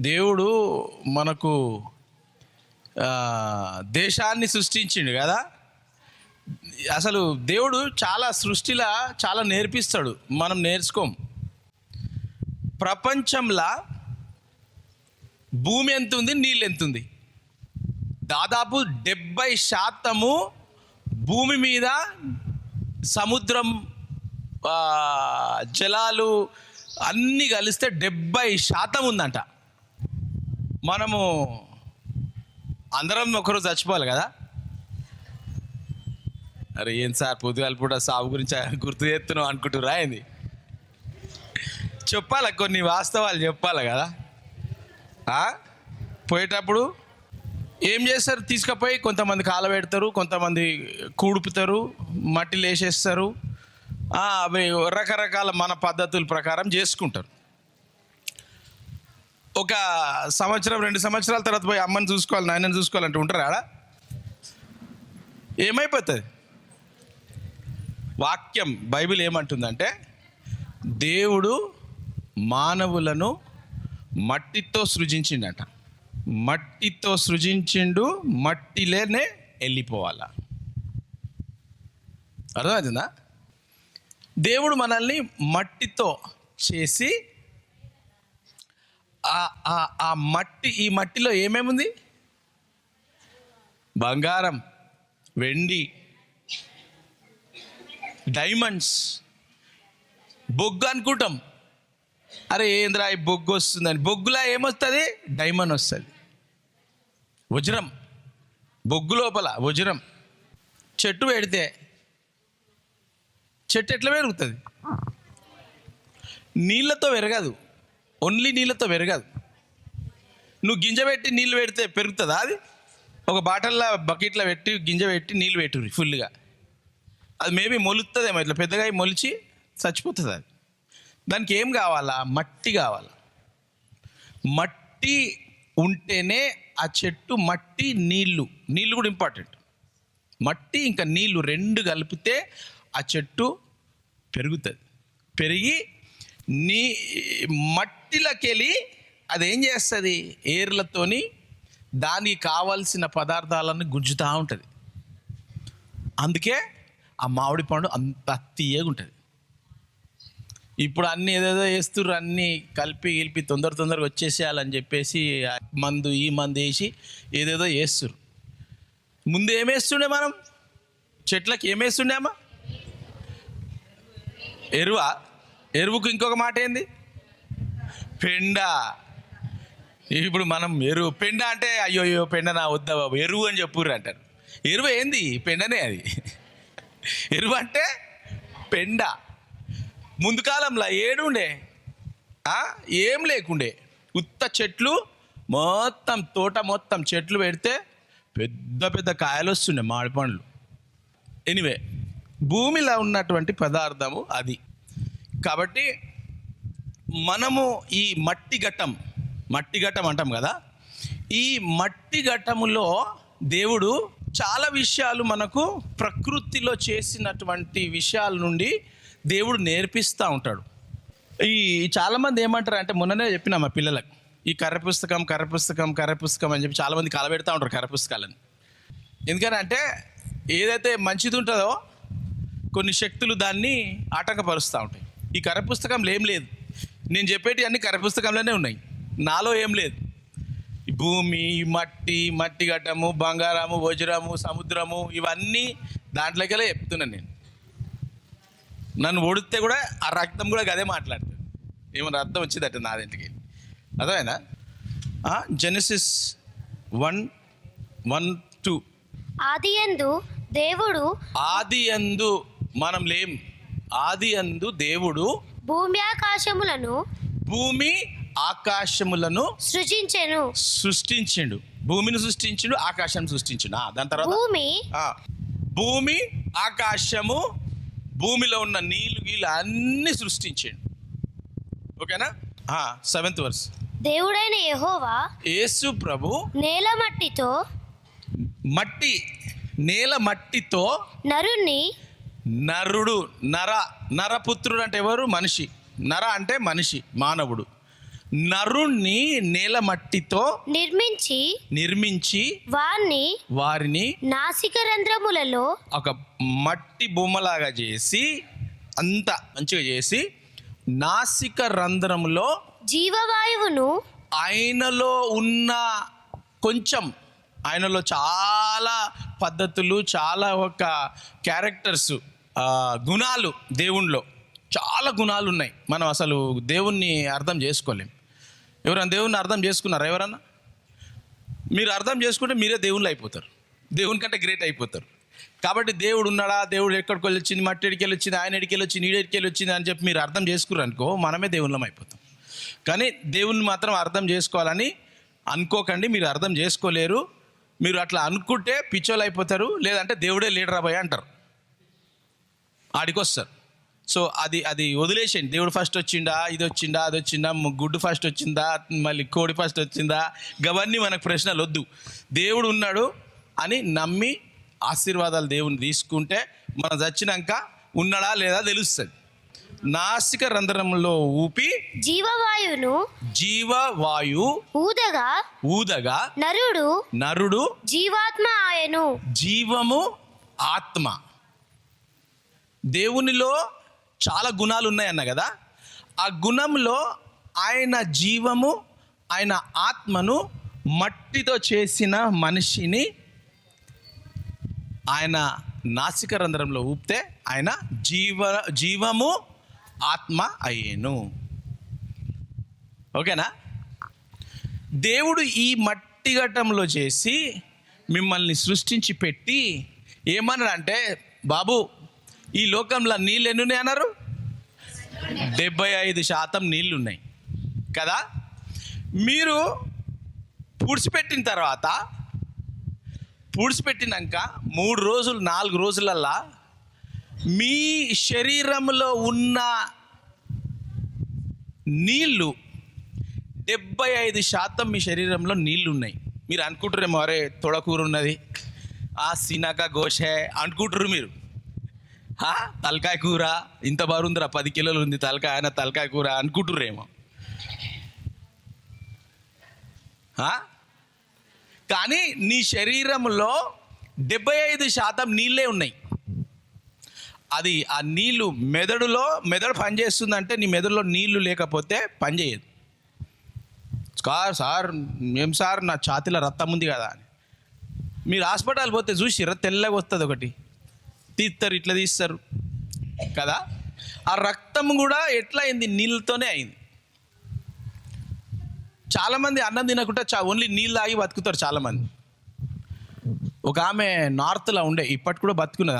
దేవుడు మనకు దేశాన్ని సృష్టించిండు కదా. అసలు దేవుడు చాలా సృష్టిలా చాలా నేర్పిస్తాడు, మనం నేర్చుకోం. ప్రపంచంలో భూమి ఎంత ఉంది, నీళ్ళు ఎంత ఉంది? దాదాపు 70% భూమి మీద సముద్రం జలాలు అన్నీ కలిస్తే 70% ఉందంట. మనము అందరం ఒకరోజు చచ్చిపోవాలి కదా. అరే ఏం సార్ పొద్దుగాల పూట సాగు గురించి గుర్తు చేస్తున్నావు అనుకుంటురా ఏంది? చెప్పాలి, కొన్ని వాస్తవాలు చెప్పాలి కదా. పోయేటప్పుడు ఏం చేస్తారు? తీసుకుపోయి కొంతమంది కాలబెడతారు, కొంతమంది కూడుపుతారు, మట్టిలు వేసేస్తారు. అవి రకరకాల మన పద్ధతుల ప్రకారం చేసుకుంటారు. ఒక సంవత్సరం 2 సంవత్సరాల తర్వాత పోయి అమ్మని చూసుకోవాలి, నాయనని చూసుకోవాలంటే ఉంటారు ఆడ. ఏమైపోతుంది? వాక్యం బైబిల్ ఏమంటుందంటే, దేవుడు మానవులను మట్టితో సృజించిండట. మట్టితో సృజించిండు, మట్టిలోనే వెళ్ళిపోవాలా. అర్థమవుతుందా? దేవుడు మనల్ని మట్టితో చేసి ఆ మట్టి, ఈ మట్టిలో ఏమేముంది? బంగారం, వెండి, డైమండ్స్, బొగ్గు అనుకుంటాం. అరే ఏంద్రా ఈ బొగ్గు వస్తుందని. బొగ్గులా ఏమొస్తుంది? డైమండ్ వస్తుంది, వజ్రం. బొగ్గు లోపల వజ్రం. చెట్టు పెడితే చెట్టు ఎట్లా పెరుగుతుంది? నీళ్ళతో పెరగదు, ఓన్లీ నీళ్ళతో పెరగదు. నువ్వు గింజ పెట్టి నీళ్ళు పెడితే పెరుగుతుందా? అది ఒక బాటిల్లో బకెట్లో పెట్టి గింజ పెట్టి నీళ్ళు పెట్టుర్రి ఫుల్గా, అది మేబీ మొలుతుందేమో, ఇట్లా పెద్దగా మొలిచి చచ్చిపోతుంది. అది దానికి ఏం కావాలా? మట్టి కావాలా. మట్టి ఉంటేనే ఆ చెట్టు, మట్టి నీళ్ళు, నీళ్ళు కూడా ఇంపార్టెంట్. మట్టి ఇంకా నీళ్ళు 2 కలిపితే ఆ చెట్టు పెరుగుతుంది. పెరిగి మట్టిలోకి వెళ్ళి అదేం చేస్తుంది? ఏర్లతోని దానికి కావాల్సిన పదార్థాలను గుంజుతూ ఉంటుంది. అందుకే ఆ మామిడి పండు అంత తీయగా ఉంటుంది. ఇప్పుడు అన్నీ ఏదేదో వేస్తుర్రు, అన్నీ కలిపి తొందరగా వచ్చేసేయాలని చెప్పేసి మందు ఈ మందు వేసి ఏదేదో వేస్తుర్రు. ముందు ఏమేస్తుండే మనం? చెట్లకి ఏమేస్తుండే అమ్మా? ఎరువా? ఎరువుకు ఇంకొక మాట ఏంది? పెండ. ఇప్పుడు మనం ఎరువు, పెండ అంటే అయ్యో పెండ నా వద్దా బాబు, ఎరువు అని చెప్పుర్రు అంటారు. ఎరువు ఏంది? పెండనే అది. ఎరువు అంటే పెండ. ముందు కాలంలో ఏడుండే, ఏం లేకుండే, ఉత్త చెట్లు మొత్తం, తోట మొత్తం చెట్లు పెడితే పెద్ద పెద్ద కాయలు వస్తుండే, మామిడి పండ్లు. ఎనివే, భూమిలో ఉన్నటువంటి పదార్థము అది. కాబట్టి మనము ఈ మట్టి ఘట్టం అంటాం కదా. ఈ మట్టి ఘట్టములో దేవుడు చాలా విషయాలు మనకు ప్రకృతిలో చేసినటువంటి విషయాల నుండి దేవుడు నేర్పిస్తూ ఉంటాడు. ఈ చాలామంది ఏమంటారు అంటే, మొన్ననే చెప్పిన మా పిల్లలకు, ఈ కర్ర పుస్తకం అని చెప్పి చాలామంది కలబెడతా ఉంటారు కర్ర పుస్తకాలని. ఎందుకని అంటే, ఏదైతే మంచిది ఉంటుందో కొన్ని శక్తులు దాన్ని ఆటంకపరుస్తూ ఉంటాయి. ఈ కర్ర పుస్తకంలో ఏం లేదు. నేను చెప్పేటి అన్ని కర్ర పుస్తకంలోనే ఉన్నాయి, నాలో ఏం లేదు. భూమి, మట్టి ఘట్టము, బంగారము, వజ్రము, సముద్రము, ఇవన్నీ దాంట్లోకెళ్ళే చెప్తున్నాను నేను. నన్ను ఓడితే కూడా ఆ రక్తం కూడా అదే మాట్లాడుతుంది. ఏమన్నా అర్థం వచ్చిందట నా ఇంటికి. అర్థమైనా? జెనసిస్ 1:1-2. ఆదియందు మనం లేం. ఆదియందు దేవుడు భూమి ఆకాశములను సృష్టించిండు. భూమిని సృష్టించిండు, ఆకాశం సృష్టించిండు. దాని తర్వాత భూమి, ఆకాశము, భూమిలో ఉన్న నీళ్ళు గీళ్ళు అన్ని సృష్టించిండు. ఓకేనా? 7th verse. దేవుడైన యెహోవా యేసు ప్రభు నేల మట్టితో నరుడు, నరపుత్రుడు అంటే ఎవరు? మనిషి. నర అంటే మనిషి, మానవుడు. నరుణ్ణి నేల మట్టితో నిర్మించి వారిని నాసిక రంధ్రములలో ఒక మట్టి బొమ్మలాగా చేసి అంత మంచిగా చేసి నాసిక రంధ్రములో జీవవాయువును ఆయనలో ఉన్న కొంచెం ఆయనలో చాలా పద్ధతులు, చాలా ఒక క్యారెక్టర్స్, గుణాలు, దేవునిలో చాలా గుణాలు ఉన్నాయి. మనం అసలు దేవుణ్ణి అర్థం చేసుకోలేం. ఎవరైనా దేవుణ్ణి అర్థం చేసుకున్నారా? ఎవరన్నా మీరు అర్థం చేసుకుంటే మీరే దేవుళ్ళు అయిపోతారు, దేవుని కంటే గ్రేట్ అయిపోతారు. కాబట్టి దేవుడు ఉన్నాడా, దేవుడు ఎక్కడికి వెళ్ళి వచ్చింది, మట్టి ఎడికి వెళ్ళి వచ్చింది, ఆయన ఎడికి వెళ్ళి వచ్చింది, ఈడ ఎడికి వెళ్ళి వచ్చింది అని చెప్పి మీరు అర్థం చేసుకున్నారు అనుకో, మనమే దేవుళ్ళం అయిపోతాం. కానీ దేవుణ్ణి మాత్రం అర్థం చేసుకోవాలని అనుకోకండి, మీరు అర్థం చేసుకోలేరు. మీరు అట్లా అనుకుంటే పిచ్చోళ్ళు అయిపోతారు, లేదంటే దేవుడే లీడర్ అబ్బాయి అంటారు, ఆడికొస్తారు. సో అది వదిలేసేయండి. దేవుడు ఫస్ట్ వచ్చిందా, ఇది వచ్చిందా, అది వచ్చిందా, గుడ్డు ఫస్ట్ వచ్చిందా, మళ్ళీ కోడి ఫస్ట్ వచ్చిందా, గవన్నీ మనకు ప్రశ్నలు వద్దు. దేవుడు ఉన్నాడు అని నమ్మి ఆశీర్వాదాలు దేవుని తీసుకుంటే మనం చచ్చినాక ఉన్నాడా లేదా తెలుస్తుంది. నాసిక రంధ్రంలో ఊపి జీవవాయు ఊదగా నరుడు జీవాత్మ ఆయను. జీవము ఆత్మ. దేవునిలో చాలా గుణాలు ఉన్నాయన్న కదా, ఆ గుణంలో ఆయన జీవము, ఆయన ఆత్మను మట్టితో చేసిన మనిషిని ఆయన నాసిక రంధ్రంలో ఊపితే ఆయన జీవము ఆత్మ అయ్యేను. ఓకేనా? దేవుడు ఈ మట్టి ఘట్టంలో చేసి మిమ్మల్ని సృష్టించి పెట్టి ఏమన్నాడంటే, బాబు ఈ లోకంలో నీళ్ళు ఎన్ని ఉన్నాయి అన్నారు? 75% నీళ్ళు ఉన్నాయి కదా. మీరు పూడ్చిపెట్టినాక 3 రోజులు 4 రోజులల్లా మీ శరీరంలో ఉన్న నీళ్ళు 75% మీ శరీరంలో నీళ్ళు ఉన్నాయి. మీరు అనుకుంటారేమో, అరే తొడకూర ఉన్నది, ఆ సినక గోషే అనుకుంటారు మీరు. తలకాయ కూర ఇంత బారుందిరా, 10 కిలోలు ఉంది తలకాయ, ఆయన తలకాయ కూర అనుకుంటుర్రేమో. కానీ నీ శరీరంలో 75% నీళ్ళే ఉన్నాయి. అది ఆ నీళ్ళు మెదడు పనిచేస్తుందంటే, నీ మెదడులో నీళ్లు లేకపోతే పనిచేయదు. సార్ ఏం సార్, నా ఛాతీలో రక్తం ఉంది కదా అని మీరు హాస్పిటల్ పోతే చూసిర్రా, తెల్లగా వస్తుంది ఒకటి, తీస్తారు, ఇట్లా తీస్తారు కదా. ఆ రక్తం కూడా ఎట్లా అయింది? నీళ్ళతోనే అయింది. చాలామంది అన్నం తినకుండా ఓన్లీ నీళ్ళు తాగి బతుకుతారు చాలామంది. ఒక ఆమె నార్త్లో ఉండే, ఇప్పటి కూడా బతుకున్నది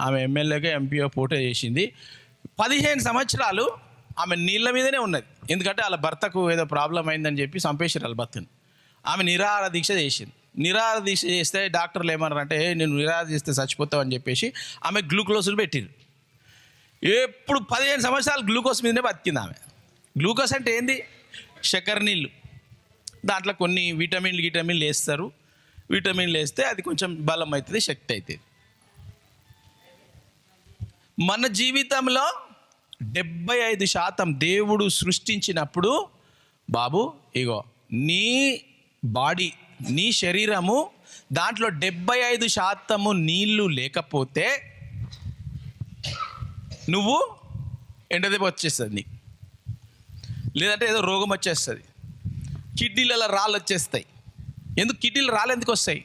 ఆమె ఎమ్మెల్యేగా ఎంపీఓ పోటీ చేసింది. 15 సంవత్సరాలు ఆమె నీళ్ళ మీదనే ఉన్నది. ఎందుకంటే వాళ్ళ భర్తకు ఏదో ప్రాబ్లం అయిందని చెప్పి చంపేసారు వాళ్ళ భర్తను. ఆమె నిరాహార దీక్ష చేసింది. నిరాహార దీక్ష చేస్తే డాక్టర్లు ఏమన్నారంటే, నేను నిరాహార చేస్తే చచ్చిపోతావు అని చెప్పేసి ఆమె గ్లూకోజ్లు పెట్టిరు. ఎప్పుడు 15 సంవత్సరాలు గ్లూకోజ్ మీదనే బతికింది ఆమె. గ్లూకోజ్ అంటే ఏంది? చక్కెర నీళ్ళు. దాంట్లో కొన్ని విటమిన్లు వేస్తారు. విటమిన్లు వేస్తే అది కొంచెం బలం అవుతుంది, శక్తి అవుతుంది. మన జీవితంలో 75% దేవుడు సృష్టించినప్పుడు, బాబు ఇగో నీ బాడీ, నీ శరీరము, దాంట్లో 75% నీళ్ళు లేకపోతే నువ్వు ఎండదెబ్బ వచ్చేస్తుంది నీకు, లేదంటే ఏదో రోగం వచ్చేస్తుంది. కిడ్నీలలో రాళ్ళు వచ్చేస్తాయి. ఎందుకు కిడ్నీలు రాళ్ళు ఎందుకు వస్తాయి?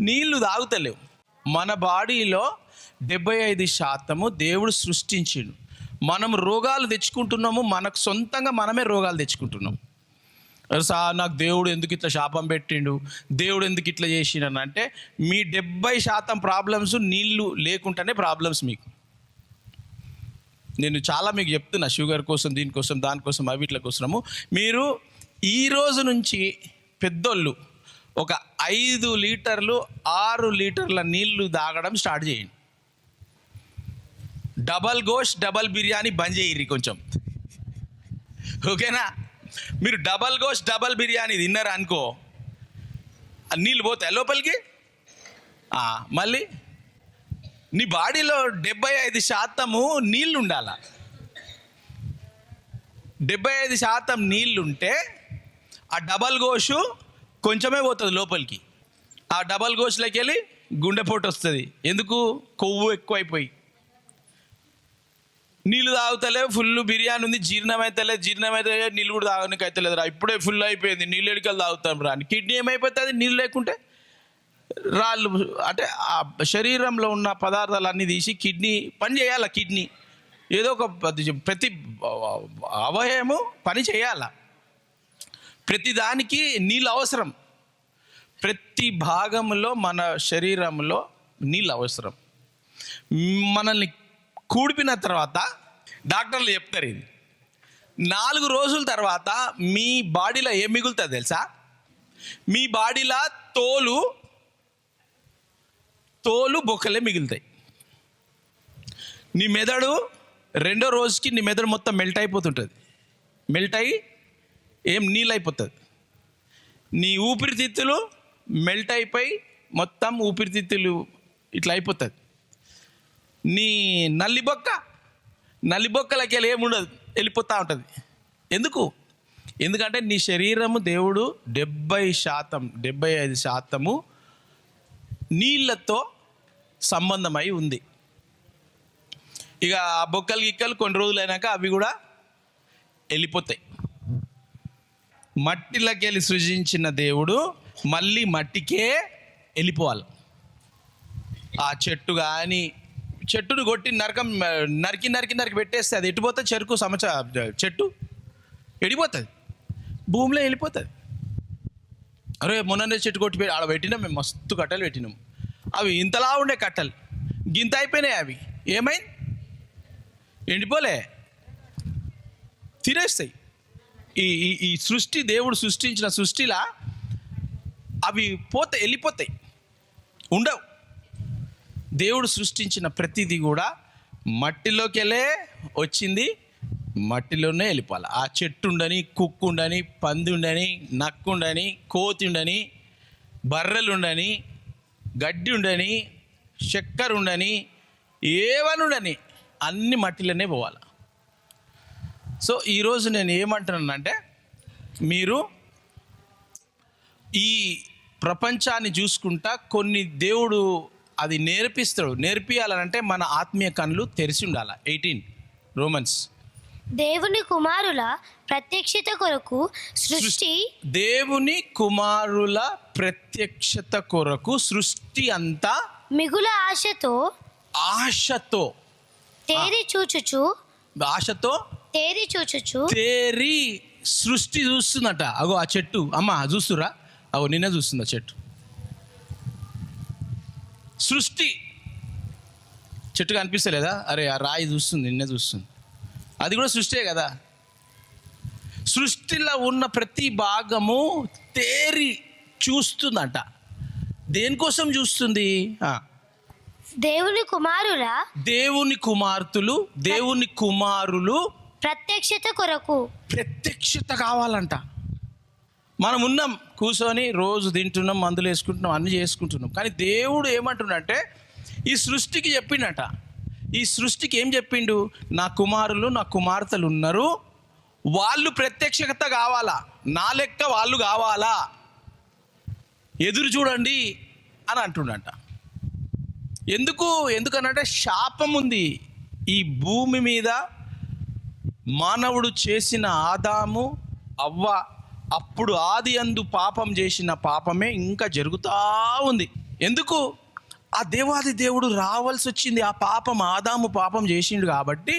నీళ్ళు తాగుతలేవు. మన బాడీలో 75% దేవుడు సృష్టించిండు. మనం రోగాలు తెచ్చుకుంటున్నాము, మనకు సొంతంగా మనమే రోగాలు తెచ్చుకుంటున్నాం. నాకు దేవుడు ఎందుకు ఇట్లా శాపం పెట్టిండు, దేవుడు ఎందుకు ఇట్లా చేసిండు అంటే, మీ 70% ప్రాబ్లమ్స్ నీళ్ళు లేకుండానే ప్రాబ్లమ్స్ మీకు. నేను చాలా మీకు చెప్తున్నా, షుగర్ కోసం, దీనికోసం, దానికోసం, అవిట్ల కోసము. మీరు ఈ రోజు నుంచి పెద్దోళ్ళు ఒక 5 లీటర్లు 6 లీటర్ల నీళ్లు తాగడం స్టార్ట్ చేయండి. డబల్ గోష్ డబల్ బిర్యానీ బంద్ చేయర్రి కొంచెం, ఓకేనా? మీరు డబల్ గోష్ డబల్ బిర్యానీ తిన్నారు అనుకో, నీళ్ళు పోతాయి లోపలికి. మళ్ళీ నీ బాడీలో 75% నీళ్ళు ఉండాల. 75% నీళ్ళుంటే ఆ డబల్ గోషు కొంచెమే పోతుంది లోపలికి. ఆ డబల్ గోషులోకి వెళ్ళి గుండెపోటు వస్తుంది. ఎందుకు? కొవ్వు ఎక్కువైపోయి. నీళ్ళు తాగుతలే, ఫుల్ బిర్యానీ ఉంది, జీర్ణమైతే నీళ్ళు కూడా తాగడానికి అయితే లేదురా, ఇప్పుడే ఫుల్ అయిపోయింది, నీళ్ళు ఎడికలు తాగుతాం రా అని కిడ్నీ ఏమైపోతుంది నీళ్ళు లేకుంటే? రాళ్ళు అంటే ఆ శరీరంలో ఉన్న పదార్థాలన్నీ తీసి కిడ్నీ పని చేయాల. కిడ్నీ ఏదో ఒక ప్రతి అవయవము పని చేయాల. ప్రతి దానికి నీళ్ళు అవసరం. ప్రతి భాగంలో మన శరీరంలో నీళ్ళు అవసరం. మనల్ని కూడిపిన తర్వాత డాక్టర్లు చెప్తారు, ఇది 4 రోజుల తర్వాత మీ బాడీలో ఏం మిగులుతుంది తెలుసా? మీ బాడీలో తోలు బొక్కలే మిగులుతాయి. నీ మెదడు 2వ రోజుకి నీ మెదడు మొత్తం మెల్ట్ అయిపోతుంటుంది. మెల్ట్ అయ్యి నీళ్ళు అయిపోతుంది. నీ ఊపిరితిత్తులు మెల్ట్ అయిపోయి మొత్తం ఊపిరితిత్తులు ఇట్లా అయిపోతుంది. నీ నల్లిబొక్కలకి వెళ్ళి ఏముండదు, వెళ్ళిపోతూ ఉంటుంది. ఎందుకంటే నీ శరీరము దేవుడు 75% నీళ్ళతో సంబంధమై ఉంది. ఇక ఆ బొక్కలు గిక్కలు కొన్ని రోజులు అయినాక అవి కూడా వెళ్ళిపోతాయి. మట్టిలోకి వెళ్ళి సృజించిన దేవుడు మళ్ళీ మట్టికే వెళ్ళిపోవాలి. ఆ చెట్టు కానీ చెట్టును కొట్టి నరికి పెట్టేస్తే అది ఎట్టిపోతుంది? చెట్టు ఎడిపోతుంది, భూమిలో వెళ్ళిపోతుంది. అరే మొన్ననే చెట్టు కొట్టి ఆడ పెట్టినాం, మేము మస్తు కట్టెలు పెట్టినాం, అవి ఇంతలా ఉండే కట్టెలు గింత అయిపోయినాయి. అవి ఏమైంది? ఎండిపోలే, తినేస్తాయి. ఈ సృష్టి, దేవుడు సృష్టించిన సృష్టిలా అవి వెళ్ళిపోతాయి, ఉండవు. దేవుడు సృష్టించిన ప్రతిదీ కూడా మట్టిలోకి వెళ్ళే వచ్చింది, మట్టిలోనే వెళ్ళిపోవాలి. ఆ చెట్టు ఉండని, కుక్కు ఉండని, పంది ఉండని, నక్కు ఉండని, కోతి ఉండని, బర్రెలు ఉండని, గడ్డి ఉండని, చక్కెర ఉండని, ఏవని ఉండని, అన్ని మట్టిలోనే పోవాలి. సో ఈరోజు నేను ఏమంటున్నానంటే, మీరు ఈ ప్రపంచాన్ని చూసుకుంటా కొన్ని దేవుడు అది నేర్పిస్తాడు. నేర్పియాలంటే మన ఆత్మీయ కన్నులు తెరిచి ఉండాలి. 18 రోమన్స్. దేవుని కుమారుల ప్రత్యక్షత కొరకు దేవుని కుమారుల ప్రత్యక్షత కొరకు సృష్టి అంతా మిగుల ఆశతో తేరి చూచుచు సృష్టి చూస్తుందట. అగో ఆ చెట్టు, అమ్మ చూస్తురా, అగో నిన్నే చూస్తుంది ఆ చెట్టు. సృష్టి చెట్టు కనిపిస్తలేదా? అరే ఆ రాయి చూస్తుంది, నిన్నే చూస్తుంది. అది కూడా సృష్టియే కదా. సృష్టిలో ఉన్న ప్రతి భాగము తేరి చూస్తుందట. దేనికోసం చూస్తుంది? దేవుని కుమారులు ప్రత్యక్షత కావాలంట. మనం ఉన్నాం కూర్చొని, రోజు తింటున్నాం, మందులు వేసుకుంటున్నాం, అన్నీ చేసుకుంటున్నాం. కానీ దేవుడు ఏమంటున్నాడంటే ఈ సృష్టికి చెప్పిండట. ఈ సృష్టికి ఏం చెప్పిండు? నా కుమారులు, నా కుమార్తెలు ఉన్నారు, వాళ్ళు ప్రత్యక్షత కావాలా, నా లెక్క వాళ్ళు కావాలా, ఎదురు చూడండి అని అంటుండట. ఎందుకనంటే శాపం ఉంది ఈ భూమి మీద. మానవుడు చేసిన ఆదాము అవ్వ అప్పుడు ఆది అందు పాపం చేసిన పాపమే ఇంకా జరుగుతూ ఉంది. ఎందుకు? ఆ దేవాది దేవుడు రావాల్సి వచ్చింది. ఆ పాపం, ఆదాము పాపం చేసిండు కాబట్టి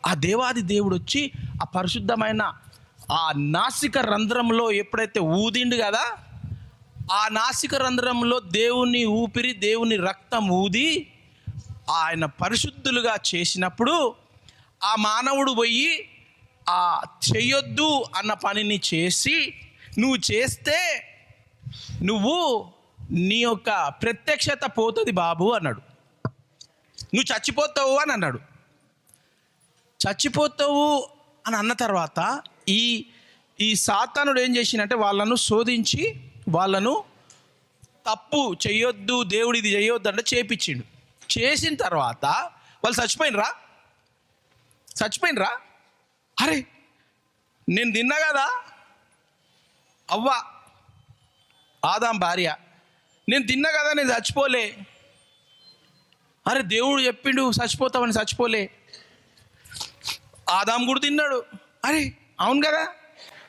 ఆ దేవాది దేవుడు వచ్చి ఆ పరిశుద్ధమైన ఆ నాసిక రంధ్రంలో ఎప్పుడైతే ఊదిండు కదా, ఆ నాసిక రంధ్రంలో దేవుని ఊపిరి, దేవుని రక్తం ఊది ఆయన పరిశుద్ధులుగా చేసినప్పుడు ఆ మానవుడు పోయి ఆ చెయ్యొద్దు అన్న పనిని చేసి, నువ్వు చేస్తే నీ యొక్క ప్రత్యక్షత పోతుంది బాబు అన్నాడు. నువ్వు చచ్చిపోతావు అని అన్నాడు. చచ్చిపోతావు అని అన్న తర్వాత ఈ సాతానుడు ఏం చేసిందంటే వాళ్ళను శోధించి వాళ్ళను తప్పు చెయ్యొద్దు, దేవుడు ఇది చెయ్యొద్దు అంటే చేపించిండు. చేసిన తర్వాత వాళ్ళు చచ్చిపోయినరా? అరే నేను తిన్నా కదా, అవ్వ ఆదాం భార్య, నేను తిన్నా కదా, నేను చచ్చిపోలే. అరే దేవుడు చెప్పిండు చచ్చిపోతామని, చచ్చిపోలే. ఆదాం కూడా తిన్నాడు. అరే అవును కదా,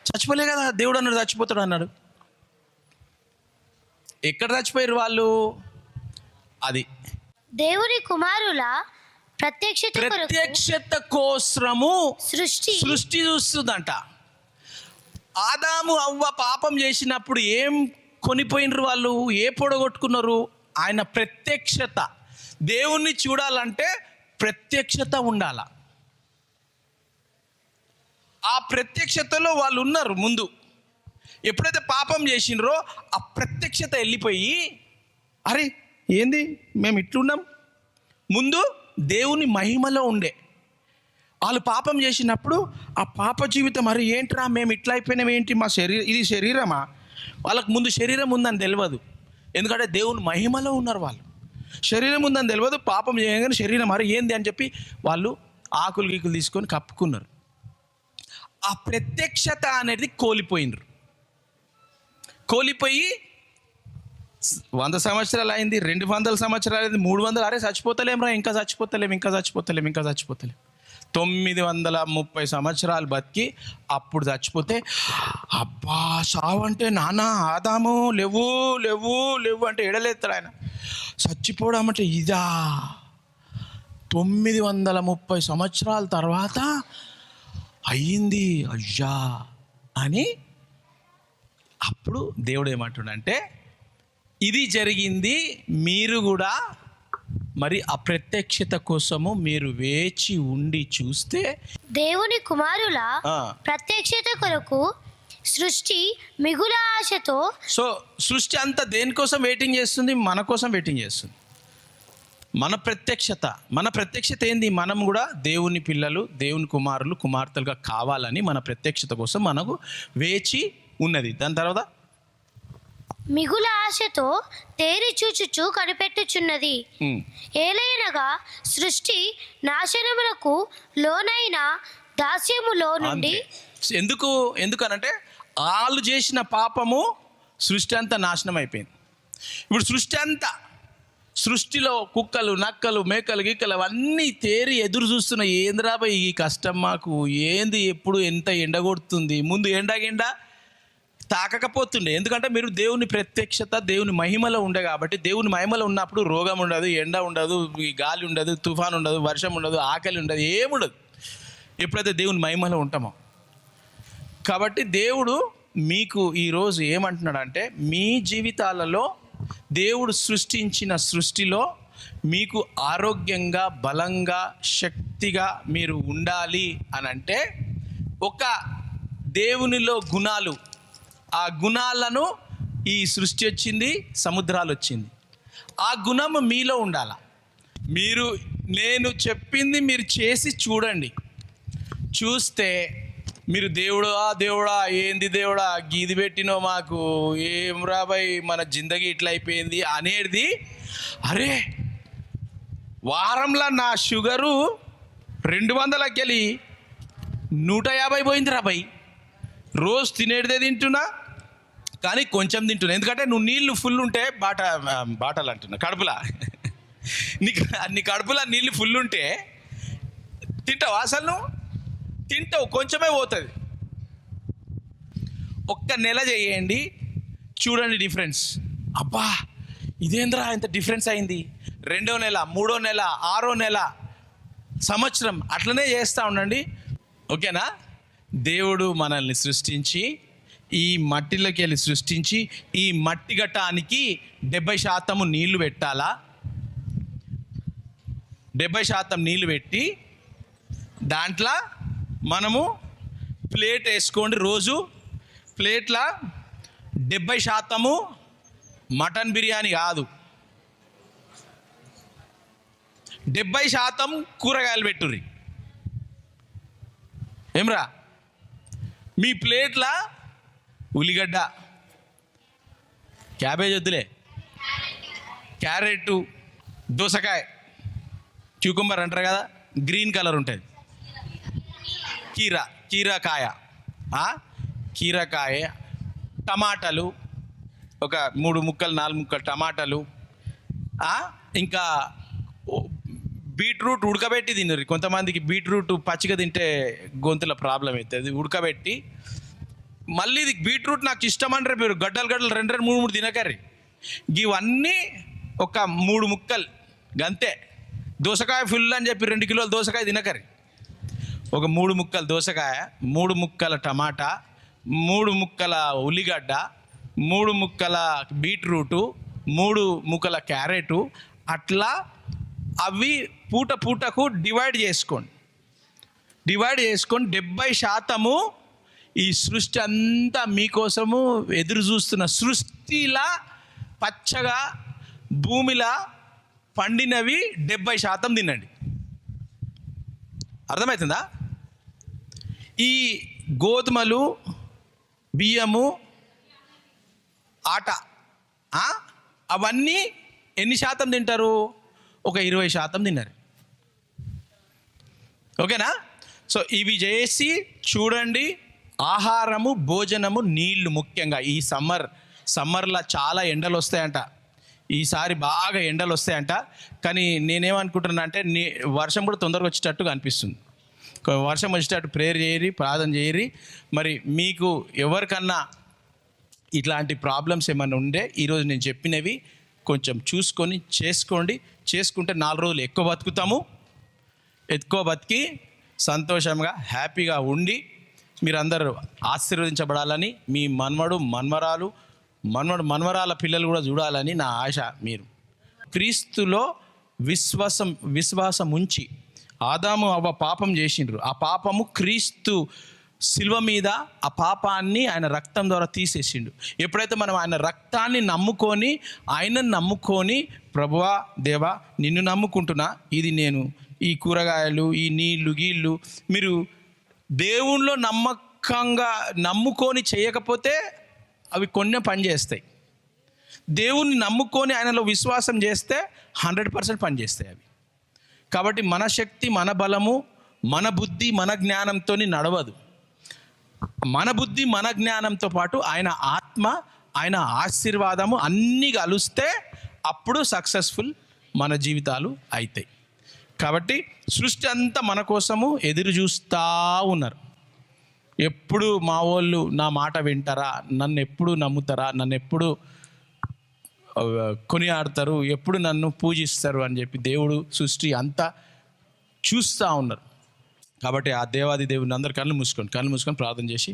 చచ్చిపోలే కదా, దేవుడు అన్నాడు చచ్చిపోతాడు అన్నాడు. ఎక్కడ చచ్చిపోయారు వాళ్ళు? అది దేవుని కుమారుల ప్రత్యక్షత కోసము సృష్టి చూస్తుందంట. ఆదాము అవ్వ పాపం చేసినప్పుడు ఏం కొనిపోయినరు వాళ్ళు, ఏ పొడగొట్టుకున్నారు? ఆయన ప్రత్యక్షత. దేవుణ్ణి చూడాలంటే ప్రత్యక్షత ఉండాల. ఆ ప్రత్యక్షతలో వాళ్ళు ఉన్నారు ముందు. ఎప్పుడైతే పాపం చేసినరో ఆ ప్రత్యక్షత వెళ్ళిపోయి, అరే ఏంది మేము ఇట్లున్నాం. ముందు దేవుని మహిమలో ఉండే వాళ్ళు పాపం చేసినప్పుడు ఆ పాప జీవితం, అరే ఏంట్రా మేము ఇట్లా అయిపోయినాం, ఏంటి మా ఇది శరీరమా? వాళ్ళకు ముందు శరీరం ఉందని తెలియదు, ఎందుకంటే దేవుని మహిమలో ఉన్నారు వాళ్ళు. శరీరం ఉందని తెలియదు, పాపం చేయగానే శరీరం అరే ఏంది అని చెప్పి వాళ్ళు ఆకులు గీకులు తీసుకొని కప్పుకున్నారు. ఆ ప్రత్యక్షత అనేది కోల్పోయినరు. కోల్పోయి 100 సంవత్సరాలు అయింది, 200 సంవత్సరాలు అయింది, 300, అరే చచ్చిపోతలేంరా, ఇంకా చచ్చిపోతలేం. 930 సంవత్సరాలు బతికి అప్పుడు చచ్చిపోతే, అబ్బా సావు అంటే నాన్న ఆదాము లేవు లేవు లేవు అంటే ఎడలేస్తాడు ఆయన. చచ్చిపోవడం అంటే ఇదా? 930 సంవత్సరాల తర్వాత అయ్యింది అయ్యా అని. అప్పుడు దేవుడు ఏమంటున్నాడంటే, ఇది జరిగింది, మీరు కూడా మరి అప్రత్యక్షత కోసము మీరు వేచి ఉండి చూస్తే. దేవుని కుమారుల ప్రత్యక్షత కొరకు సృష్టి మిగుల ఆశతో. సో సృష్టి అంతా దేనికోసం వెయిటింగ్ చేస్తుంది? మన కోసం వెయిటింగ్ చేస్తుంది. మన ప్రత్యక్షత ఏంది? మనం కూడా దేవుని పిల్లలు, దేవుని కుమారులు, కుమార్తెలుగా కావాలని మన ప్రత్యక్షత కోసం మనకు వేచి ఉన్నది. దాని తర్వాత మిగుల ఆశతో తేరి చూచుచు కనిపెట్టుచున్నది. ఏలైనగా సృష్టి నాశనములకు లోనైన దాస్యములో నుండి. ఎందుకనంటే వాళ్ళు చేసిన పాపము సృష్టి అంతా నాశనం అయిపోయింది. ఇప్పుడు సృష్టిలో కుక్కలు, నక్కలు, మేకలు, గిక్కలు అవన్నీ తేరి ఎదురు చూస్తున్నాయి. ఏంద్రాబాయ్ ఈ కష్టం మాకు, ఏంది ఎప్పుడు ఎంత ఎండ కొడుతుంది. ముందు ఎండ తాకకపోతుండే, ఎందుకంటే మీరు దేవుని ప్రత్యక్షత, దేవుని మహిమలో ఉండే కాబట్టి. దేవుని మహిమలో ఉన్నప్పుడు రోగం ఉండదు, ఎండ ఉండదు, గాలి ఉండదు, తుఫాన్ ఉండదు, వర్షం ఉండదు, ఆకలి ఉండదు, ఏముండదు ఎప్పుడైతే దేవుని మహిమలో ఉంటామో. కాబట్టి దేవుడు మీకు ఈరోజు ఏమంటున్నాడంటే, మీ జీవితాలలో దేవుడు సృష్టించిన సృష్టిలో మీకు ఆరోగ్యంగా, బలంగా, శక్తిగా మీరు ఉండాలి అని అంటే, ఒక దేవునిలో గుణాలు, ఆ గుణాలను ఈ సృష్టి వచ్చింది, సముద్రాలు వచ్చింది, ఆ గుణము మీలో ఉండాల. నేను చెప్పింది మీరు చేసి చూడండి. చూస్తే మీరు దేవుడా ఏంది దేవుడా గీది పెట్టినో మాకు, ఏం రాబాయ్ మన జిందగీ ఇట్లా అయిపోయింది అనేది. అరే వారంలో నా షుగరు 200కి వెళ్ళి 150 పోయింది రాబాయ్. రోజు తినేటిదే తింటున్నా, కానీ కొంచెం తింటున్నా. ఎందుకంటే నువ్వు నీళ్ళు ఫుల్ ఉంటే బాటలు అంటున్నా కడుపులా నీ కడుపులా నీళ్ళు ఫుల్ ఉంటే తింటావు. అసలు నువ్వు తింటావు, కొంచెమే పోతుంది. ఒక్క నెల చేయండి, చూడండి డిఫరెన్స్. అబ్బా ఇదేంద్రా ఇంత డిఫరెన్స్ అయింది. 2వ నెల, 3వ నెల, 6వ నెల, సంవత్సరం అట్లనే చేస్తూ ఉండండి. ఓకేనా? దేవుడు మనల్ని సృష్టించి, ఈ మట్టిలోకి వెళ్ళి సృష్టించి, ఈ మట్టి గట్టానికి 70% నీళ్లు పెట్టాలా. 70% నీళ్లు పెట్టి దాంట్లో మనము ప్లేట్ వేసుకోండి. రోజు ప్లేట్లో 70% మటన్ బిర్యానీ కాదు, 70% కూరగాయలు పెట్టుర్రి. ఏమ్రా, మీ ప్లేట్లో ఉల్లిగడ్డ, క్యాబేజ్ వద్దులే, క్యారెట్, దోసకాయ, క్యూకంబర్ అంటారు కదా, గ్రీన్ కలర్ ఉంటుంది, కీరాకాయ, కీరకాయ, టమాటాలు, ఒక 3 ముక్కలు 4 ముక్కలు టమాటాలు, ఇంకా బీట్రూట్ ఉడకబెట్టి తినరు. కొంతమందికి బీట్రూట్ పచ్చిగా తింటే గొంతుల ప్రాబ్లం అవుతుంది. ఉడకబెట్టి మళ్ళీ ఇది బీట్రూట్ నాకు ఇష్టం అంటారు మీరు, గడ్డలు 2 3 తినకర్రీ. ఇవన్నీ ఒక 3 ముక్కలు గంతే. దోసకాయ ఫుల్ అని చెప్పి 2 కిలోల దోసకాయ తినకర్రీ. ఒక 3 ముక్కల దోసకాయ, 3 ముక్కల టమాటా, 3 ముక్కల ఉల్లిగడ్డ, 3 ముక్కల బీట్రూటు, 3 ముక్కల క్యారెటు, అట్లా అవి పూటకు డివైడ్ చేసుకొని 70% ఈ సృష్టి అంతా మీకోసము ఎదురు చూస్తున్న సృష్టిలా పచ్చగా భూమిలా పండినవి 70% తినండి. అర్థమవుతుందా? ఈ గోధుమలు, బియ్యము, ఆట అవన్నీ ఎన్ని శాతం తింటారు? ఒక 20% తిన్నారు. ఓకేనా? సో ఇవి చేసి చూడండి. ఆహారము, భోజనము, నీళ్లు ముఖ్యంగా. ఈ సమ్మర్లో చాలా ఎండలు వస్తాయంట. ఈసారి బాగా ఎండలు వస్తాయంట. కానీ నేనేమనుకుంటున్నా అంటే వర్షం కూడా తొందరగా వచ్చేటట్టుగా అనిపిస్తుంది. వర్షం వచ్చేటట్టు ప్రేయర్ చేయరి, ప్రార్థన చేయరి. మరి మీకు ఎవరికన్నా ఇట్లాంటి ప్రాబ్లమ్స్ ఏమైనా ఉండే ఈరోజు నేను చెప్పినవి కొంచెం చూసుకొని చేసుకుంటే 4 రోజులు ఎక్కువ బతికి సంతోషంగా హ్యాపీగా ఉండి మీరందరూ ఆశీర్వదించబడాలని, మీ మన్మరాల పిల్లలు కూడా చూడాలని నా ఆశ. మీరు క్రీస్తులో విశ్వాసం ఉంచి, ఆదాము అవ్వ పాపం చేసిండ్రు. ఆ పాపము క్రీస్తు శిలువ మీద ఆ పాపాన్ని ఆయన రక్తం ద్వారా తీసేసిండు. ఎప్పుడైతే మనం ఆయన రక్తాన్ని నమ్ముకొని ప్రభువా దేవా నిన్ను నమ్ముకుంటున్నా, ఇది నేను ఈ కూరగాయలు, ఈ నీళ్ళు మీరు దేవుణ్ణిలో నమ్మకంగా నమ్ముకొని చేయకపోతే అవి కొన్ని పనిచేస్తాయి. దేవుణ్ణి నమ్ముకొని ఆయనలో విశ్వాసం చేస్తే 100% పనిచేస్తాయి అవి. కాబట్టి మన శక్తి, మన బలము, మన బుద్ధి, మన జ్ఞానంతో నడవదు. మన బుద్ధి, మన జ్ఞానంతో పాటు ఆయన ఆత్మ, ఆయన ఆశీర్వాదము అన్నీ కలుస్తే అప్పుడు సక్సెస్ఫుల్ మన జీవితాలు అవుతాయి. కాబట్టి సృష్టి అంతా మన కోసము ఎదురు చూస్తూ ఉన్నారు. ఎప్పుడు మా వాళ్ళు నా మాట వింటారా, నన్ను ఎప్పుడు నమ్ముతారా, నన్ను ఎప్పుడు కొనియాడతారు, ఎప్పుడు నన్ను పూజిస్తారు అని చెప్పి దేవుడు సృష్టి అంతా చూస్తూ ఉన్నారు. కాబట్టి ఆ దేవాది దేవుని అందరు కళ్ళు మూసుకొని ప్రార్థన చేసి